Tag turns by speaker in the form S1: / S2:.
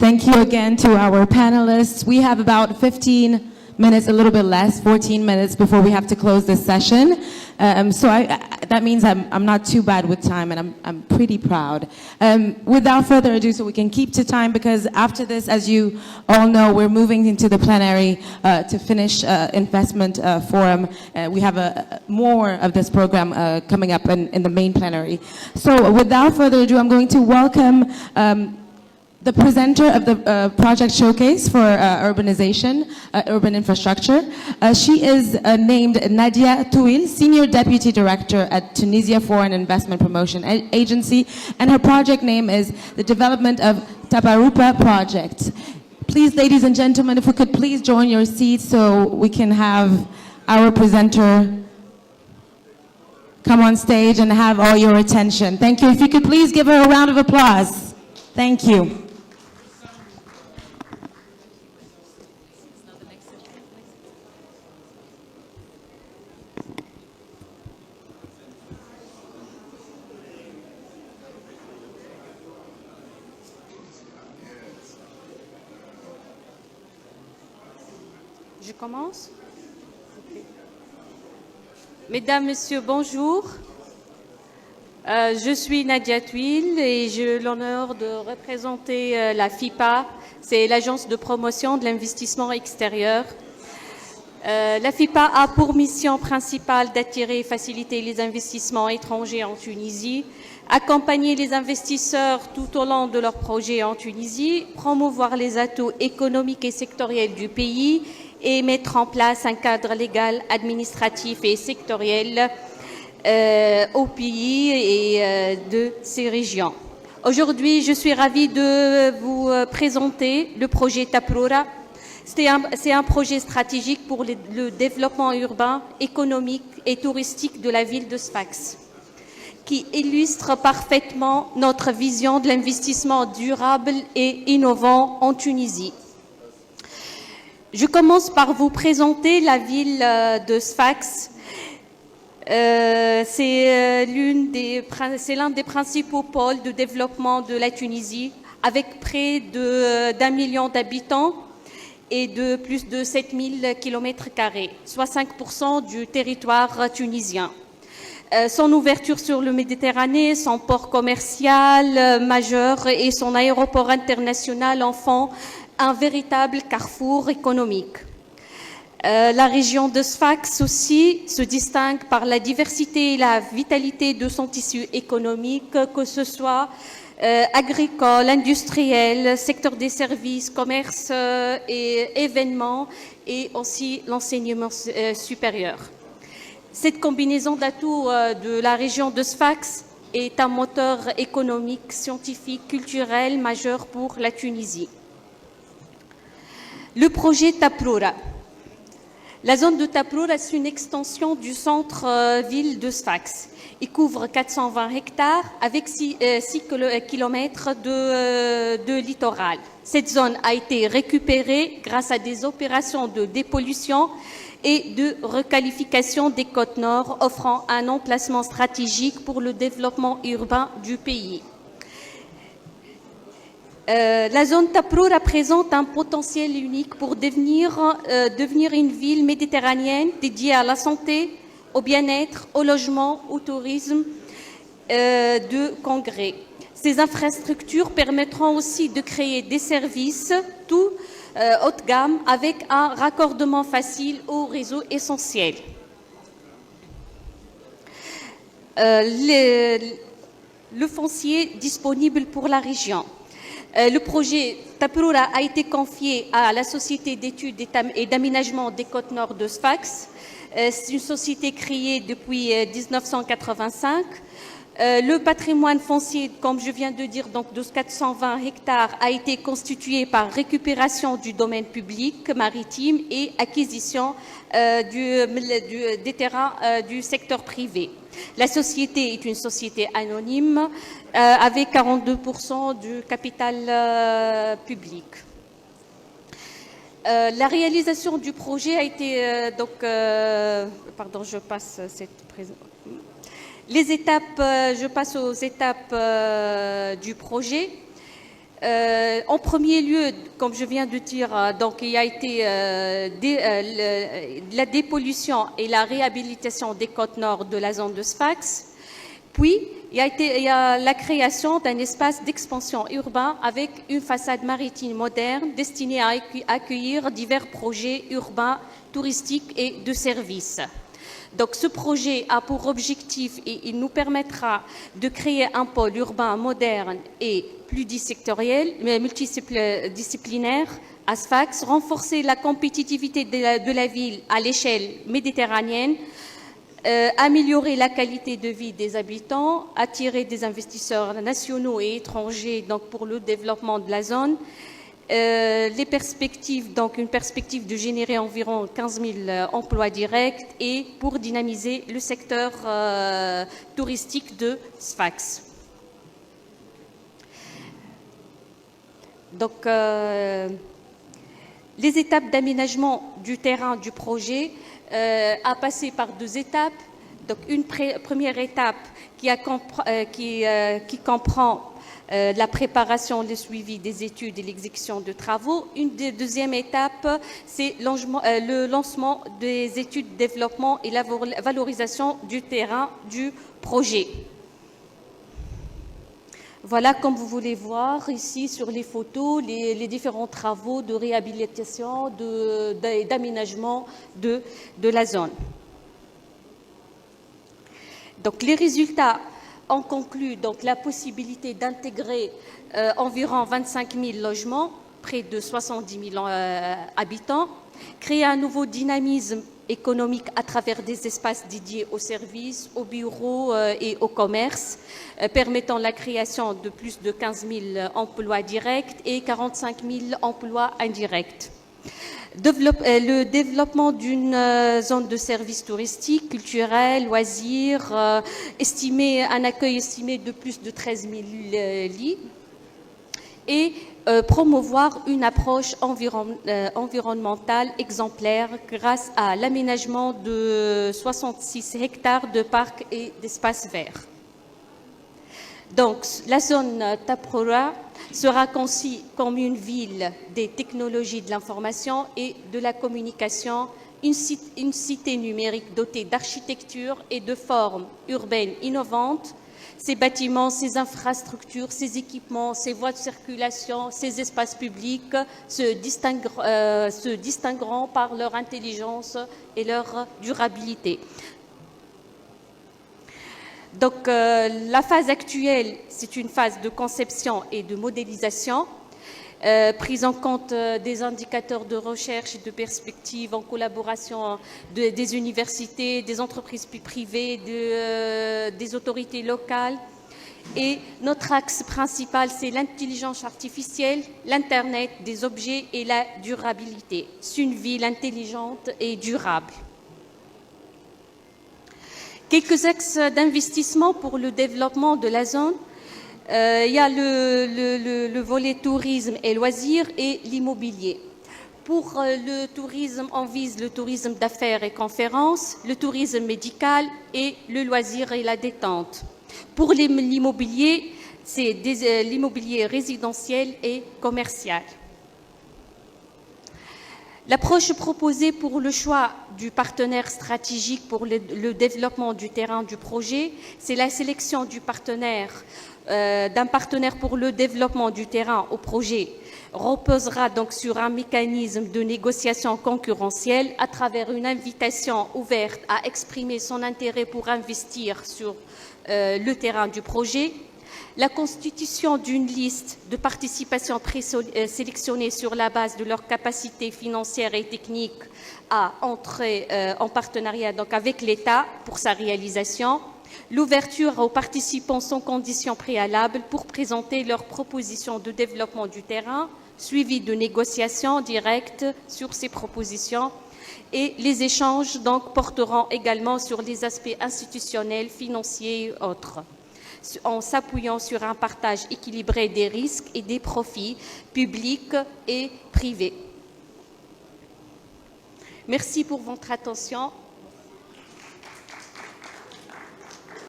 S1: Thank you again to our panelists. We have about 15 minutes, a little bit less, 14 minutes before we have to close this session. That means I'm not too bad with time, and I'm pretty proud. Without further ado, so we can keep to time, because after this, as you all know, we're moving into the plenary to finish investment forum. We have more of this program coming up in the main plenary. So without further ado, I'm going to welcome the presenter of the project showcase for urbanization, urban infrastructure. She is named Nadia Touil, Senior Deputy Director at Tunisia Foreign Investment Promotion Agency, and her project name is the Development of Taparupa Project. Please, ladies and gentlemen, if we could please join your seats so we can have our presenter come on stage and have all your attention. Thank you. If you could please give her a round of applause. Thank you.
S2: Je commence? Okay. Mesdames, Messieurs, bonjour. Je suis Nadia Touil et j'ai l'honneur de représenter la FIPA, c'est l'Agence de promotion de l'investissement extérieur. La FIPA a pour mission principale d'attirer et faciliter les investissements étrangers en Tunisie, accompagner les investisseurs tout au long de leurs projets en Tunisie, promouvoir les atouts économiques et sectoriels du pays et mettre en place un cadre légal, administratif et sectoriel au pays et de ces régions. Aujourd'hui, je suis ravie de vous présenter le projet Taproura. C'est un projet stratégique pour le développement urbain, économique et touristique de la ville de Sfax, qui illustre parfaitement notre vision de l'investissement durable et innovant en Tunisie. Je commence par vous présenter la ville de Sfax. C'est l'un des principaux pôles de développement de la Tunisie, avec près d'1 million d'habitants et de plus de 7000 km², soit 5% du territoire tunisien. Son ouverture sur le Méditerranée, son port commercial majeur et son aéroport international en font un véritable carrefour économique. La région de Sfax aussi se distingue par la diversité et la vitalité de son tissu économique, que ce soit agricole, industriel, secteur des services, commerce et événements, et aussi l'enseignement supérieur. Cette combinaison d'atouts de la région de Sfax est un moteur économique, scientifique, culturel majeur pour la Tunisie. Le projet Taproura. La zone de Taproura est une extension du centre-ville de Sfax. Il couvre 420 hectares avec 6 km de littoral. Cette zone a été récupérée grâce à des opérations de dépollution et de requalification des côtes nord, offrant un emplacement stratégique pour le développement urbain du pays. La zone Taproura présente un potentiel unique pour devenir une ville méditerranéenne dédiée à la santé, au bien-être, au logement, au tourisme, de congrès. Ces infrastructures permettront aussi de créer des services tout haut de gamme avec un raccordement facile au réseau essentiel. Le foncier disponible pour la région. Le projet Taproura a été confié à la Société d'études et d'aménagement des côtes nord de Sfax. C'est une société créée depuis 1985. Le patrimoine foncier, comme je viens de dire, donc de 420 hectares, a été constitué par récupération du domaine public maritime et acquisition des terrains du secteur privé. La société est une société anonyme avec 42% du capital public. La réalisation du projet a été pardon, je passe cette présentation. Les étapes, je passe aux étapes du projet. En premier lieu, comme je viens de dire, donc il y a été la dépollution et la réhabilitation des côtes nord de la zone de Sfax. Puis, il y a la création d'un espace d'expansion urbain avec une façade maritime moderne destinée à accueillir divers projets urbains, touristiques et de services. Donc, ce projet a pour objectif et il nous permettra de créer un pôle urbain moderne et pluridisciplinaire, mais multidisciplinaire à Sfax, renforcer la compétitivité de la ville à l'échelle méditerranéenne, améliorer la qualité de vie des habitants, attirer des investisseurs nationaux et étrangers donc pour le développement de la zone. Les perspectives, donc une perspective de générer environ 15 000 emplois directs et pour dynamiser le secteur touristique de Sfax. Donc, les étapes d'aménagement du terrain du projet a passé par 2 étapes. Donc, une première étape qui comprend la préparation, le suivi des études et l'exécution de travaux. Une deuxième étape, c'est le lancement des études de développement et la valorisation du terrain du projet. Voilà, comme vous voulez voir ici sur les photos, les différents travaux de réhabilitation, d'aménagement de la zone. Donc, les résultats ont conclu donc, la possibilité d'intégrer environ 25 000 logements, près de 70 000 habitants, créer un nouveau dynamisme économique à travers des espaces dédiés aux services, aux bureaux et au commerce, permettant la création de plus de 15 000 emplois directs et 45 000 emplois indirects. Le développement d'une zone de services touristiques, culturels, loisirs, un accueil estimé de plus de 13 000 lits et promouvoir une approche environnementale exemplaire grâce à l'aménagement de 66 hectares de parcs et d'espaces verts. Donc, la zone Tapura sera conçue comme une ville des technologies de l'information et de la communication, une cité numérique dotée d'architecture et de formes urbaines innovantes. Ces bâtiments, ces infrastructures, ces équipements, ces voies de circulation, ces espaces publics se distingueront par leur intelligence et leur durabilité. Donc, la phase actuelle, c'est une phase de conception et de modélisation, prise en compte des indicateurs de recherche et de perspective en collaboration des universités, des entreprises privées, des autorités locales. Et notre axe principal, c'est l'intelligence artificielle, l'Internet des objets et la durabilité. C'est une ville intelligente et durable. Quelques axes d'investissement pour le développement de la zone. Il y a le volet tourisme et loisirs et l'immobilier. Pour le tourisme, on vise le tourisme d'affaires et conférences, le tourisme médical et le loisir et la détente. Pour l'immobilier, c'est l'immobilier résidentiel et commercial. L'approche proposée pour le choix du partenaire stratégique pour le développement du terrain du projet, c'est la sélection du d'un partenaire pour le développement du terrain au projet reposera donc sur un mécanisme de négociation concurrentielle à travers une invitation ouverte à exprimer son intérêt pour investir sur le terrain du projet. La constitution d'une liste de participations présélectionnées sur la base de leurs capacités financières et techniques à entrer en partenariat donc avec l'État pour sa réalisation. L'ouverture aux participants sans conditions préalables pour présenter leurs propositions de développement du terrain, suivi de négociations directes sur ces propositions. Et les échanges donc porteront également sur les aspects institutionnels, financiers et autres, en s'appuyant sur un partage équilibré des risques et des profits publics et privés. Merci pour votre attention